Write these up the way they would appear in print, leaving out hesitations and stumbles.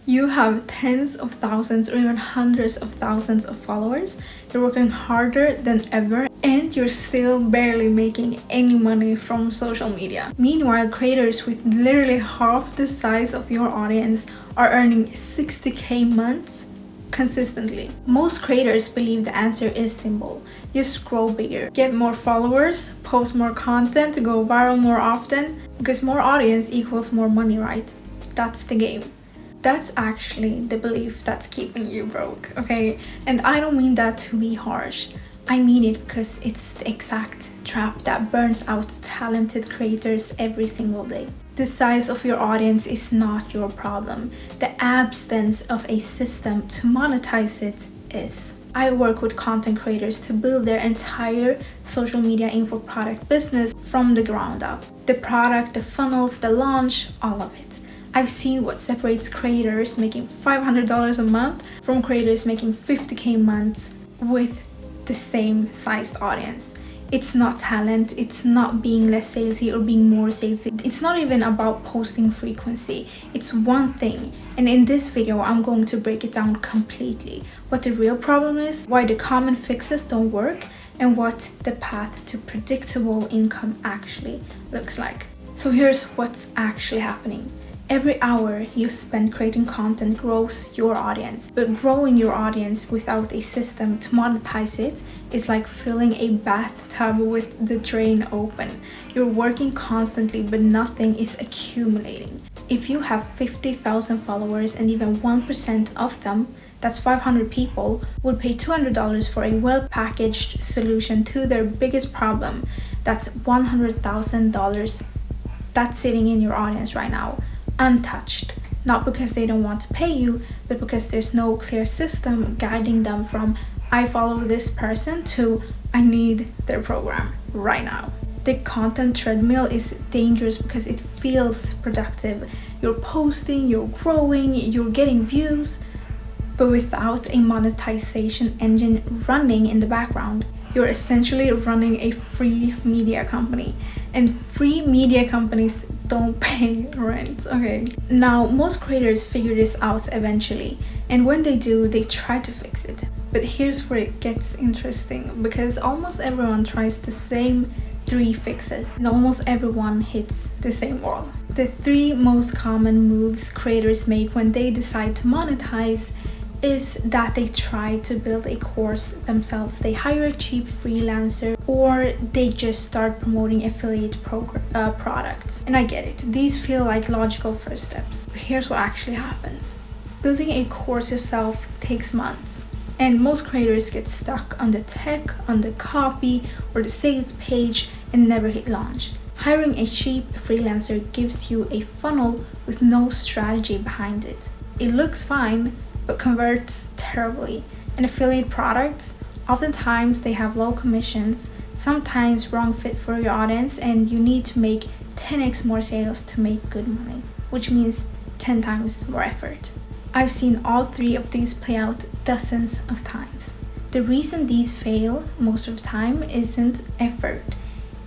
You have tens of thousands or even hundreds of thousands of followers. You're working harder than ever and you're still barely making any money from social media. Meanwhile, creators with literally half the size of your audience are earning 60K months consistently. Most creators believe the answer is simple. Just grow bigger, get more followers, post more content, go viral more often, because more audience equals more money, right? That's the game. That's actually the belief that's keeping you broke, okay? And I don't mean that to be harsh. I mean it because it's the exact trap that burns out talented creators every single day. The size of your audience is not your problem. The absence of a system to monetize it is. I work with content creators to build their entire social media info product business from the ground up. The product, the funnels, the launch, all of it. I've seen what separates creators making $500 a month from creators making 50K months with the same sized audience. It's not talent, it's not being less salesy or being more salesy. It's not even about posting frequency. It's one thing. And in this video, I'm going to break it down completely. What the real problem is, why the common fixes don't work, and what the path to predictable income actually looks like. So here's what's actually happening. Every hour you spend creating content grows your audience, but growing your audience without a system to monetize it is like filling a bathtub with the drain open. You're working constantly, but nothing is accumulating. If you have 50,000 followers and even 1% of them, that's 500 people, would pay $200 for a well-packaged solution to their biggest problem, that's $100,000 that's sitting in your audience right now. Untouched, not because they don't want to pay you, but because there's no clear system guiding them from I follow this person to I need their program right now. The content treadmill is dangerous because it feels productive. You're posting, you're growing, you're getting views, but without a monetization engine running in the background, you're essentially running a free media company. And free media companies don't pay rent, okay? Now, most creators figure this out eventually, and when they do, they try to fix it. But here's where it gets interesting, because almost everyone tries the same 3 fixes, and almost everyone hits the same wall. The 3 most common moves creators make when they decide to monetize is that they try to build a course themselves. They hire a cheap freelancer, or they just start promoting affiliate products. And I get it, these feel like logical first steps. But here's what actually happens. Building a course yourself takes months, and most creators get stuck on the tech, on the copy, or the sales page and never hit launch. Hiring a cheap freelancer gives you a funnel with no strategy behind it. It looks fine, but converts terribly. And affiliate products, oftentimes they have low commissions, sometimes wrong fit for your audience, and you need to make 10x more sales to make good money, which means 10 times more effort. I've seen all 3 of these play out dozens of times. The reason these fail most of the time isn't effort,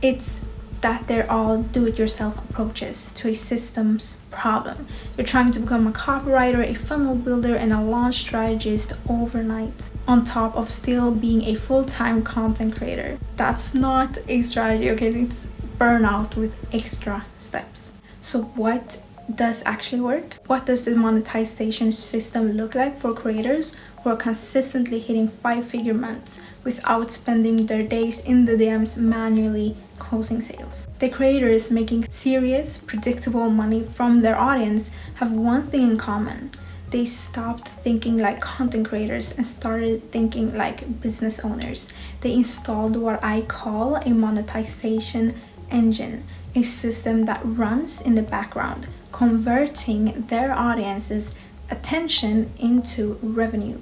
it's that they're all do-it-yourself approaches to a systems problem. You're trying to become a copywriter, a funnel builder, and a launch strategist overnight, on top of still being a full-time content creator. That's not a strategy, okay? It's burnout with extra steps. So what does actually work? What does the monetization system look like for creators who are consistently hitting 5-figure months without spending their days in the DMs manually closing sales? The creators making serious, predictable money from their audience have one thing in common. They stopped thinking like content creators and started thinking like business owners. They installed what I call a monetization engine, a system that runs in the background, converting their audience's attention into revenue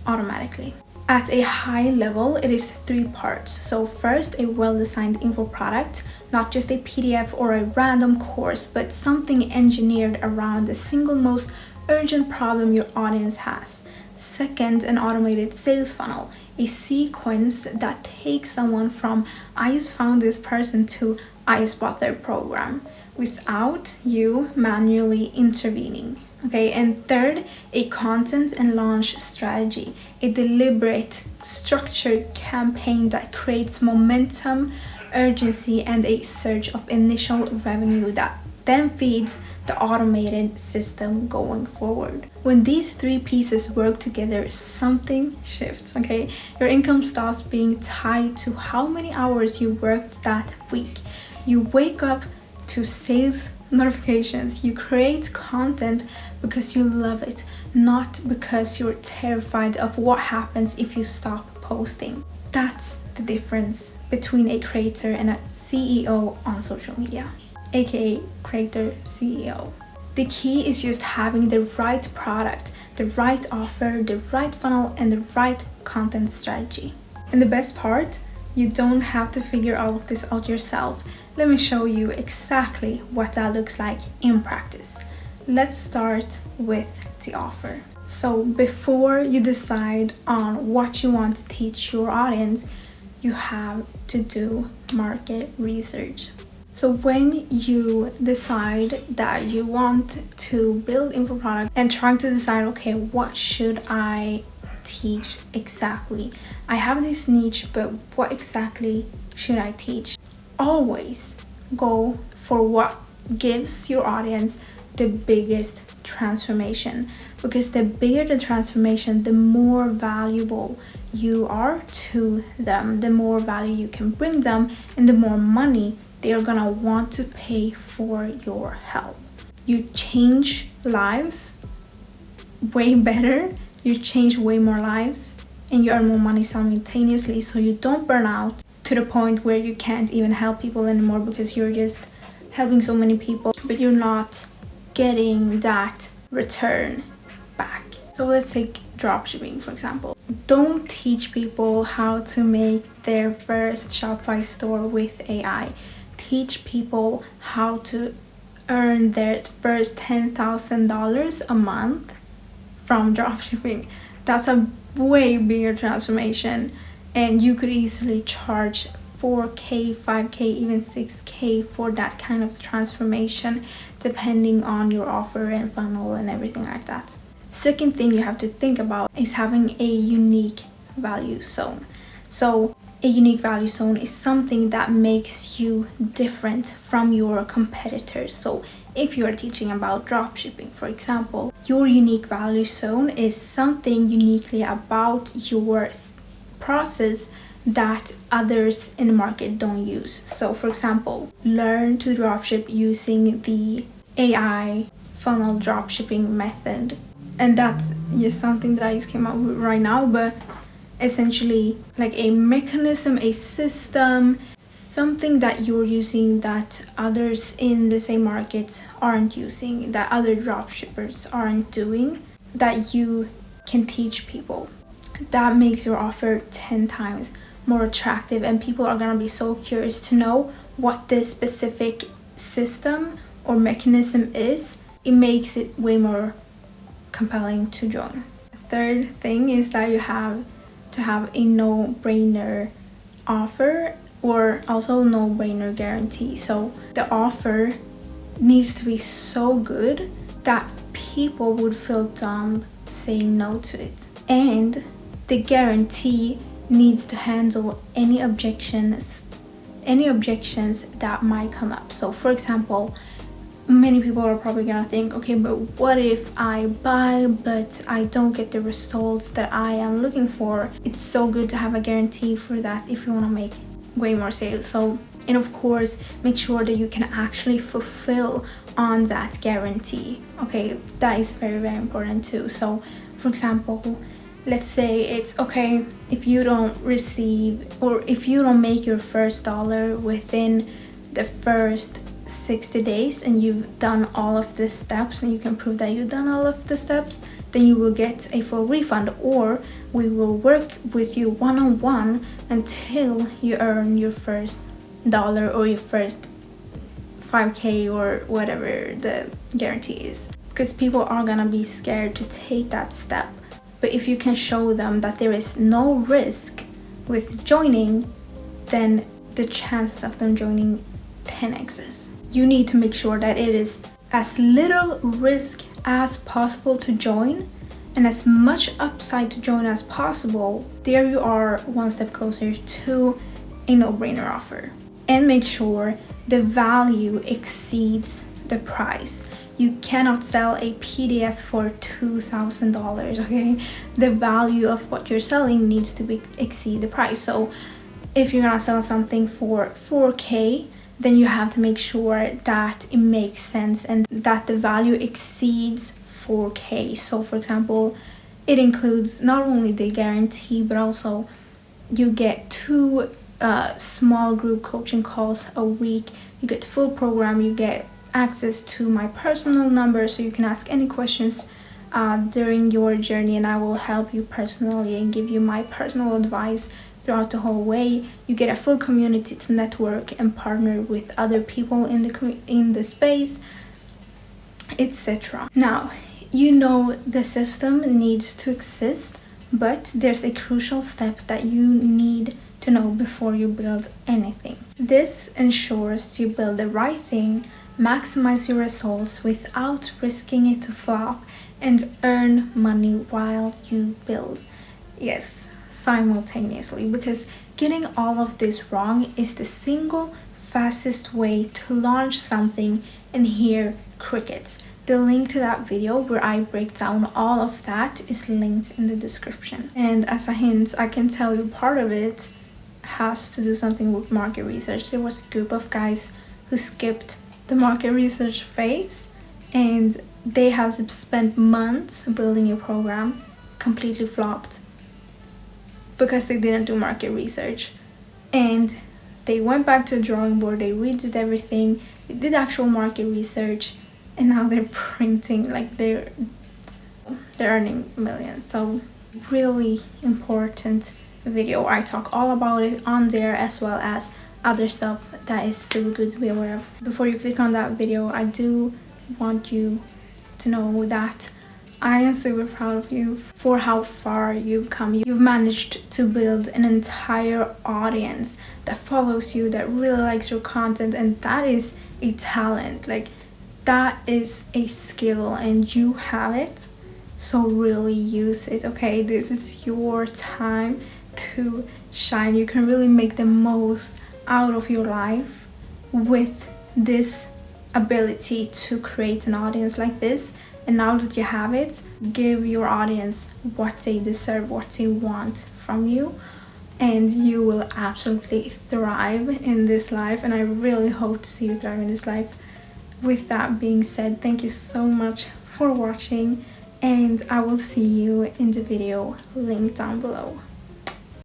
automatically. At a high level, it is 3 parts. So first, a well-designed info product, not just a PDF or a random course, but something engineered around the single most urgent problem your audience has. Second, an automated sales funnel, a sequence that takes someone from I just found this person to I just bought their program without you manually intervening. Okay, and third, a content and launch strategy, a deliberate, structured campaign that creates momentum, urgency, and a surge of initial revenue that then feeds the automated system going forward. When these three pieces work together, something shifts, okay? Your income stops being tied to how many hours you worked that week. You wake up to sales notifications. You create content because you love it, not because you're terrified of what happens if you stop posting. That's the difference between a creator and a CEO on social media, aka creator CEO. The key is just having the right product, the right offer, the right funnel, and the right content strategy. And the best part, you don't have to figure all of this out yourself. Let me show you exactly what that looks like in practice. Let's start with the offer. So before you decide on what you want to teach your audience, you have to do market research. So when you decide that you want to build info product and trying to decide, okay, what should I teach exactly? I have this niche, but what exactly should I teach? Always go for what gives your audience the biggest transformation, because the bigger the transformation, the more valuable you are to them, the more value you can bring them, and the more money they're gonna want to pay for your help. You change lives way better, you change way more lives, and you earn more money simultaneously, so you don't burn out to the point where you can't even help people anymore because you're just helping so many people, but you're not getting that return back. So let's take dropshipping, for example. Don't teach people how to make their first Shopify store with AI. Teach people how to earn their first $10,000 a month from dropshipping. That's a way bigger transformation, and you could easily charge 4K, 5K, even 6K for that kind of transformation, depending on your offer and funnel and everything like that. Second thing you have to think about is having a unique value zone. So a unique value zone is something that makes you different from your competitors. So if you're teaching about dropshipping, for example, your unique value zone is something uniquely about your process that others in the market don't use. So for example, learn to dropship using the AI funnel dropshipping method. And that's just something that I just came up with right now, but essentially like a mechanism, a system, something that you're using that others in the same market aren't using, that other dropshippers aren't doing, that you can teach people. That makes your offer 10 times more attractive, and people are gonna be so curious to know what this specific system or mechanism is. It makes it way more compelling to join. Third thing is that you have to have a no-brainer offer, or also no-brainer guarantee. So the offer needs to be so good that people would feel dumb saying no to it, and the guarantee needs to handle any objections that might come up. So for example, many people are probably gonna think, okay, but what if I buy but I don't get the results that I am looking for? It's so good to have a guarantee for that if you want to make way more sales. So, and of course, make sure that you can actually fulfill on that guarantee. Okay, that is very, very important too. So for example, let's say it's okay if you don't receive, or if you don't make your first dollar within the first 60 days and you've done all of the steps, and you can prove that you've done all of the steps, then you will get a full refund, or we will work with you one-on-one until you earn your first dollar or your first 5K or whatever the guarantee is. Because people are gonna be scared to take that step. But if you can show them that there is no risk with joining, then the chances of them joining 10x's. You need to make sure that it is as little risk as possible to join and as much upside to join as possible, there you are one step closer to a no-brainer offer. And make sure the value exceeds the price. You cannot sell a PDF for $2,000, okay? The value of what you're selling needs to exceed the price. So if you're gonna sell something for 4K, then you have to make sure that it makes sense and that the value exceeds 4K. So for example, it includes not only the guarantee, but also you get 2 small group coaching calls a week. You get the full program, you get access to my personal number, so you can ask any questions during your journey, and I will help you personally and give you my personal advice throughout the whole way. You get a full community to network and partner with other people in the space, etc. Now, you know the system needs to exist, but there's a crucial step that you need to know before you build anything. This ensures you build the right thing, maximize your results without risking it to flop, and earn money while you build. Yes, simultaneously, because getting all of this wrong is the single fastest way to launch something and hear crickets. The link to that video where I break down all of that is linked in the description. And as a hint, I can tell you part of it has to do something with market research. There was a group of guys who skipped the market research phase, and they have spent months building a program, completely flopped because they didn't do market research. And they went back to the drawing board, they redid everything, they did actual market research, and now they're printing, like they're earning millions. So really important video. I talk all about it on there, as well as other stuff that is super good to be aware of. Before you click on that video, I do want you to know that I am super proud of you for how far you've come. You've managed to build an entire audience that follows you, that really likes your content, and that is a talent. Like, that is a skill and you have it, so really use it, okay? This is your time to shine. You can really make the most out of your life with this ability to create an audience like this. And now that you have it, give your audience what they deserve, what they want from you, and you will absolutely thrive in this life. And I really hope to see you thrive in this life. With that being said, thank you so much for watching, and I will see you in the video linked down below.